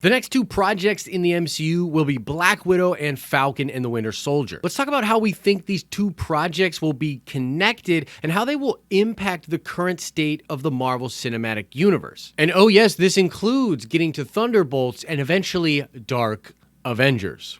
The next two projects in the MCU will be Black Widow and Falcon and the Winter Soldier. Let's talk about how we think these two projects will be connected and how they will impact the current state of the Marvel Cinematic Universe. And oh yes, this includes getting to Thunderbolts and eventually Dark Avengers.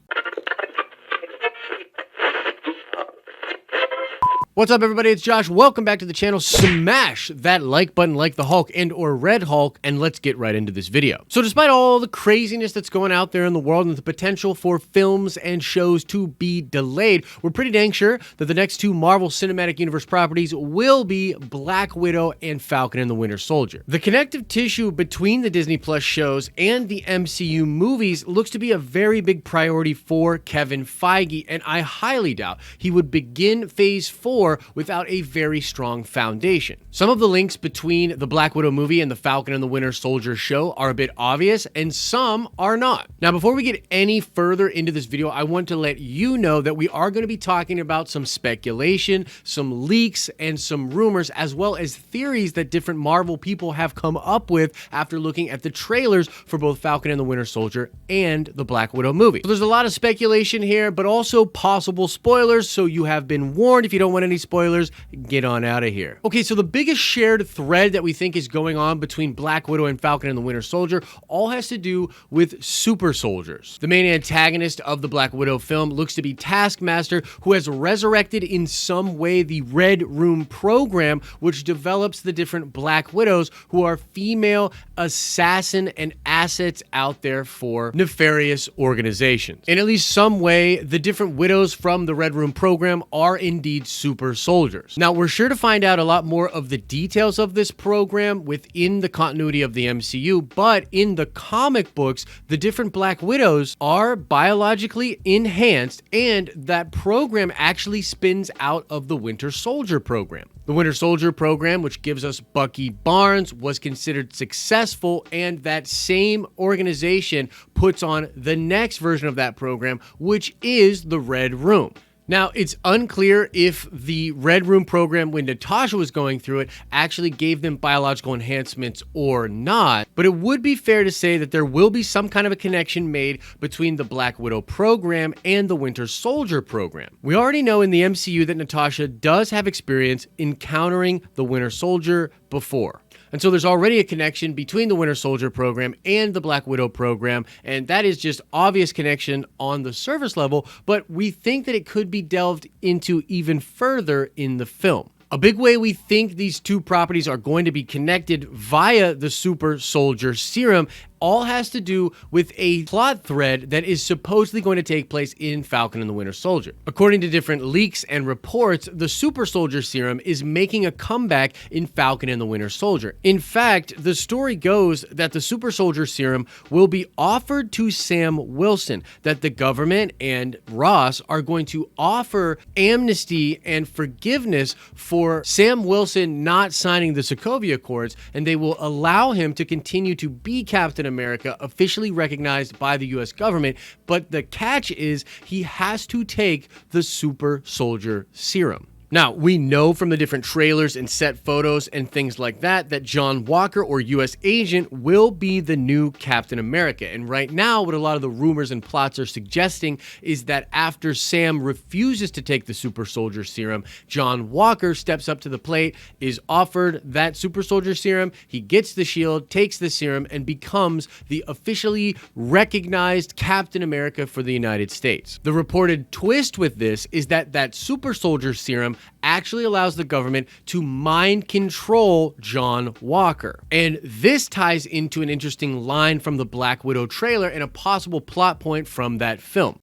What's up, everybody? It's Josh. Welcome back to the channel. Smash that like button like the Hulk and or Red Hulk, and let's get right into this video. So despite all the craziness that's going out there in the world and the potential for films and shows to be delayed, we're pretty dang sure that the next two Marvel Cinematic Universe properties will be Black Widow and Falcon and the Winter Soldier. The connective tissue between the Disney Plus shows and the MCU movies looks to be a very big priority for Kevin Feige, and I highly doubt he would begin Phase 4 without a very strong foundation. Some of the links between the Black Widow movie and the Falcon and the Winter Soldier show are a bit obvious, and some are not. Now, before we get any further into this video, I want to let you know that we are going to be talking about some speculation, some leaks, and some rumors, as well as theories that different Marvel people have come up with after looking at the trailers for both Falcon and the Winter Soldier and the Black Widow movie. So there's a lot of speculation here, but also possible spoilers, so you have been warned. If you don't want any spoilers, get on out of here. Okay, so the biggest shared thread that we think is going on between Black Widow and Falcon and the Winter Soldier all has to do with super soldiers. The main antagonist of the Black Widow film looks to be Taskmaster, who has resurrected in some way the Red Room program, which develops the different Black Widows who are female assassin and assets out there for nefarious organizations. In at least some way, the different widows from the Red Room program are indeed super soldiers. Now, we're sure to find out a lot more of the details of this program within the continuity of the MCU, but in the comic books, the different Black Widows are biologically enhanced, and that program actually spins out of the Winter Soldier program. The Winter Soldier program, which gives us Bucky Barnes, was considered successful, and that same organization puts on the next version of that program, which is the Red Room. Now, it's unclear if the Red Room program, when Natasha was going through it, actually gave them biological enhancements or not, but it would be fair to say that there will be some kind of a connection made between the Black Widow program and the Winter Soldier program. We already know in the MCU that Natasha does have experience encountering the Winter Soldier before. And so there's already a connection between the Winter Soldier program and the Black Widow program, and that is just obvious connection on the surface level, but we think that it could be delved into even further in the film. A big way we think these two properties are going to be connected via the super soldier serum all has to do with a plot thread that is supposedly going to take place in Falcon and the Winter Soldier. According to different leaks and reports, the super soldier serum is making a comeback in Falcon and the Winter Soldier. In fact, the story goes that the super soldier serum will be offered to Sam Wilson, that the government and Ross are going to offer amnesty and forgiveness for Sam Wilson not signing the Sokovia Accords, and they will allow him to continue to be Captain America, officially recognized by the US government, but the catch is he has to take the super soldier serum. Now, we know from the different trailers and set photos and things like that that John Walker, or US Agent, will be the new Captain America. And right now, what a lot of the rumors and plots are suggesting is that after Sam refuses to take the super soldier serum, John Walker steps up to the plate, is offered that super soldier serum, he gets the shield, takes the serum, and becomes the officially recognized Captain America for the United States. The reported twist with this is that that super soldier serum actually allows the government to mind control John Walker. And this ties into an interesting line from the Black Widow trailer and a possible plot point from that film.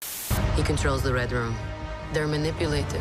He controls the Red Room. They're manipulated.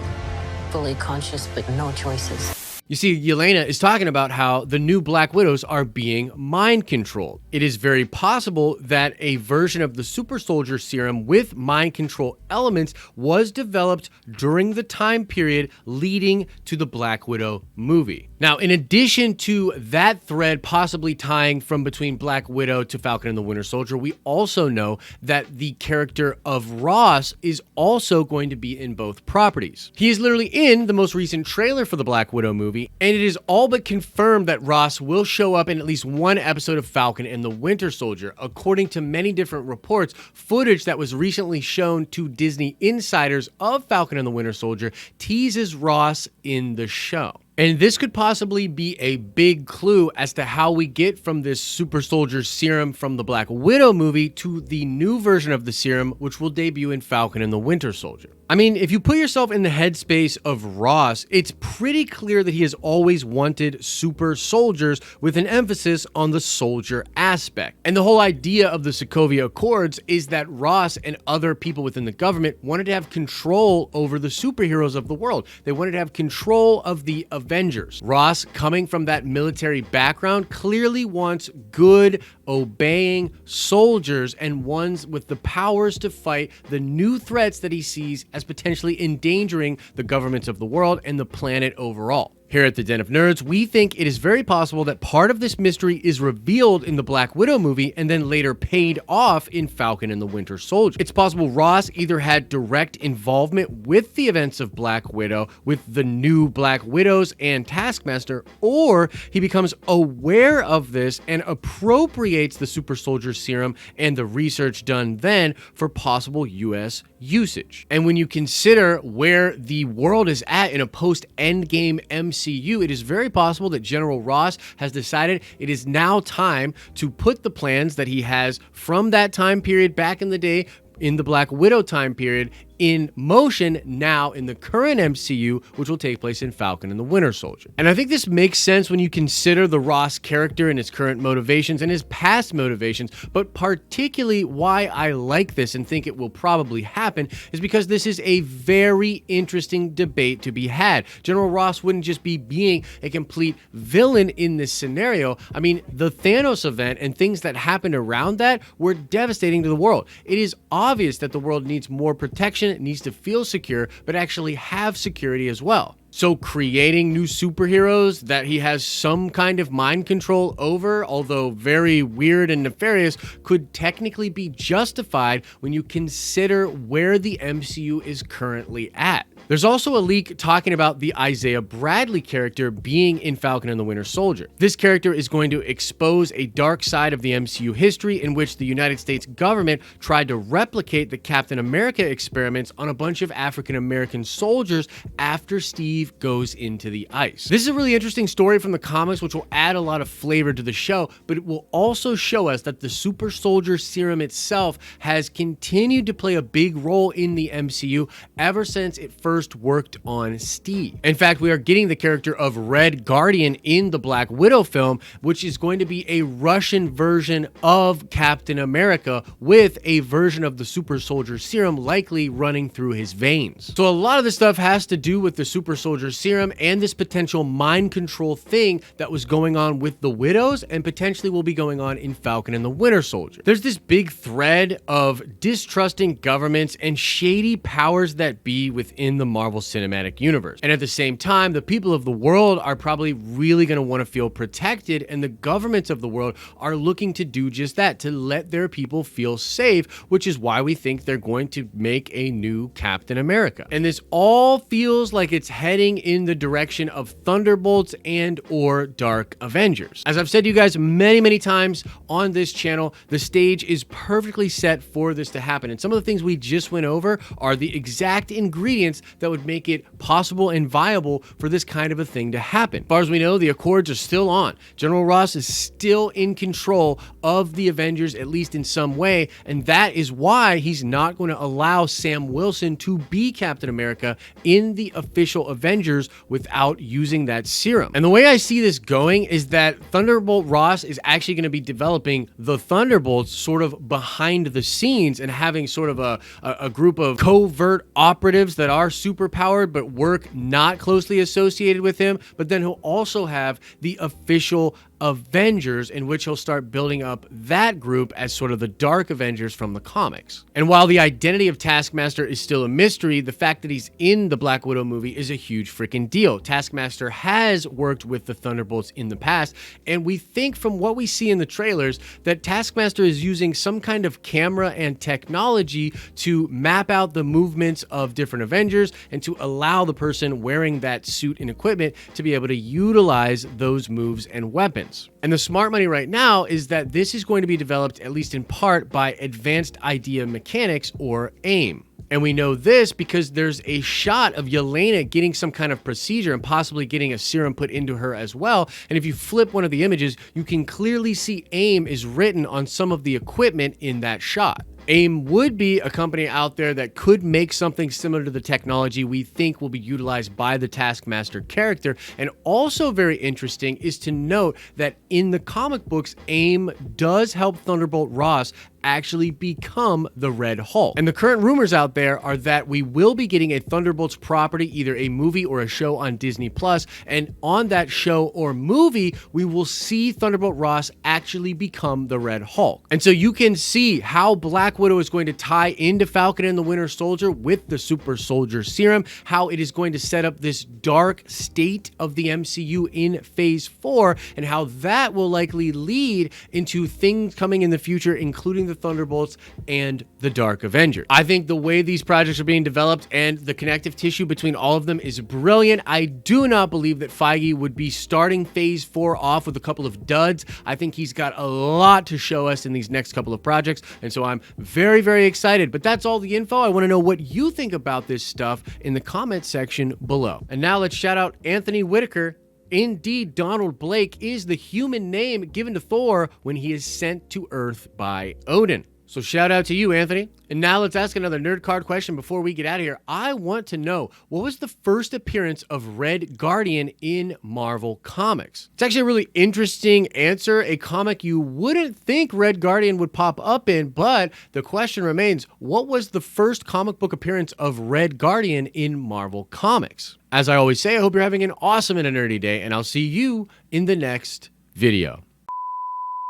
Fully conscious, but no choices. You see, Yelena is talking about how the new Black Widows are being mind controlled. It is very possible that a version of the super soldier serum with mind control elements was developed during the time period leading to the Black Widow movie. Now, in addition to that thread possibly tying from between Black Widow to Falcon and the Winter Soldier, we also know that the character of Ross is also going to be in both properties. He is literally in the most recent trailer for the Black Widow movie, and it is all but confirmed that Ross will show up in at least one episode of Falcon and the Winter Soldier. According to many different reports, footage that was recently shown to Disney insiders of Falcon and the Winter Soldier teases Ross in the show. And this could possibly be a big clue as to how we get from this super soldier serum from the Black Widow movie to the new version of the serum, which will debut in Falcon and the Winter Soldier. I mean, if you put yourself in the headspace of Ross, it's pretty clear that he has always wanted super soldiers with an emphasis on the soldier aspect. And the whole idea of the Sokovia Accords is that Ross and other people within the government wanted to have control over the superheroes of the world. They wanted to have control of the Avengers. Ross, coming from that military background, clearly wants good, obeying soldiers and ones with the powers to fight the new threats that he sees as potentially endangering the governments of the world and the planet overall. Here at the Den of Nerds, we think it is very possible that part of this mystery is revealed in the Black Widow movie and then later paid off in Falcon and the Winter Soldier. It's possible Ross either had direct involvement with the events of Black Widow, with the new Black Widows and Taskmaster, or he becomes aware of this and appropriates the super soldier serum and the research done then for possible US usage. And when you consider where the world is at in a post-Endgame MCU, it is very possible that General Ross has decided it is now time to put the plans that he has from that time period back in the day in the Black Widow time period in motion now in the current MCU, which will take place in Falcon and the Winter Soldier. And I think this makes sense when you consider the Ross character and his current motivations and his past motivations, but particularly why I like this and think it will probably happen is because this is a very interesting debate to be had. General Ross wouldn't just be being a complete villain in this scenario. I mean, the Thanos event and things that happened around that were devastating to the world. It is obvious that the world needs more protection. It needs to feel secure, but actually have security as well. So creating new superheroes that he has some kind of mind control over, although very weird and nefarious, could technically be justified when you consider where the MCU is currently at. There's also a leak talking about the Isaiah Bradley character being in Falcon and the Winter Soldier. This character is going to expose a dark side of the MCU history in which the United States government tried to replicate the Captain America experiments on a bunch of African American soldiers after Steve goes into the ice. This is a really interesting story from the comics, which will add a lot of flavor to the show, but it will also show us that the super soldier serum itself has continued to play a big role in the MCU ever since it first worked on Steve. In fact, we are getting the character of Red Guardian in the Black Widow film, which is going to be a Russian version of Captain America with a version of the super soldier serum likely running through his veins. So a lot of this stuff has to do with the super soldier serum and this potential mind control thing that was going on with the Widows and potentially will be going on in Falcon and the Winter Soldier. There's this big thread of distrusting governments and shady powers that be within the Marvel Cinematic Universe. And at the same time, the people of the world are probably really going to want to feel protected, and the governments of the world are looking to do just that, to let their people feel safe, which is why we think they're going to make a new Captain America. And this all feels like it's heading in the direction of Thunderbolts and or Dark Avengers. As I've said to you guys many times on this channel, the stage is perfectly set for this to happen. And some of the things we just went over are the exact ingredients that would make it possible and viable for this kind of a thing to happen. As far as we know, the Accords are still on. General Ross is still in control of the Avengers, at least in some way, and that is why he's not going to allow Sam Wilson to be Captain America in the official Avengers without using that serum. And the way I see this going is that Thunderbolt Ross is actually going to be developing the Thunderbolts sort of behind the scenes and having sort of a group of covert operatives that are super powered but work not closely associated with him, but then he'll also have the official Avengers, in which he'll start building up that group as sort of the Dark Avengers from the comics. And while the identity of Taskmaster is still a mystery, the fact that he's in the Black Widow movie is a huge freaking deal. Taskmaster has worked with the Thunderbolts in the past, and we think from what we see in the trailers that Taskmaster is using some kind of camera and technology to map out the movements of different Avengers and to allow the person wearing that suit and equipment to be able to utilize those moves and weapons. And the smart money right now is that this is going to be developed, at least in part, by Advanced Idea Mechanics, or AIM. And we know this because there's a shot of Yelena getting some kind of procedure and possibly getting a serum put into her as well. And if you flip one of the images, you can clearly see AIM is written on some of the equipment in that shot. AIM would be a company out there that could make something similar to the technology we think will be utilized by the Taskmaster character. And also very interesting is to note that in the comic books, AIM does help Thunderbolt Ross actually become the Red Hulk. And the current rumors out there are that we will be getting a Thunderbolts property, either a movie or a show on Disney Plus, and on that show or movie, we will see Thunderbolt Ross actually become the Red Hulk. And so you can see how Black Widow is going to tie into Falcon and the Winter Soldier with the Super Soldier Serum, how it is going to set up this dark state of the MCU in Phase 4, and how that will likely lead into things coming in the future, including the Thunderbolts and the Dark Avengers. I think the way these projects are being developed and the connective tissue between all of them is brilliant. I do not believe that Feige would be starting Phase 4 off with a couple of duds. I think he's got a lot to show us in these next couple of projects, and so I'm very, very excited. But that's all the info. I want to know what you think about this stuff in the comment section below. And now let's shout out Anthony Whitaker. Indeed, Donald Blake is the human name given to Thor when he is sent to Earth by Odin. So shout out to you, Anthony. And now let's ask another nerd card question before we get out of here. I want to know, what was the first appearance of Red Guardian in Marvel Comics? It's actually a really interesting answer, a comic you wouldn't think Red Guardian would pop up in, but the question remains, what was the first comic book appearance of Red Guardian in Marvel Comics? As I always say, I hope you're having an awesome and a nerdy day, and I'll see you in the next video.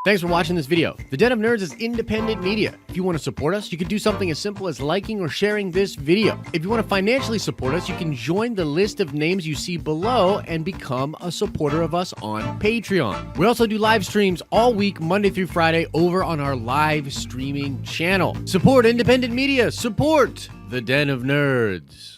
Thanks for watching this video. The Den of Nerds is independent media. If you want to support us, you can do something as simple as liking or sharing this video. If you want to financially support us, you can join the list of names you see below and become a supporter of us on Patreon. We also do live streams all week, Monday through Friday, over on our live streaming channel. Support independent media. Support the Den of Nerds.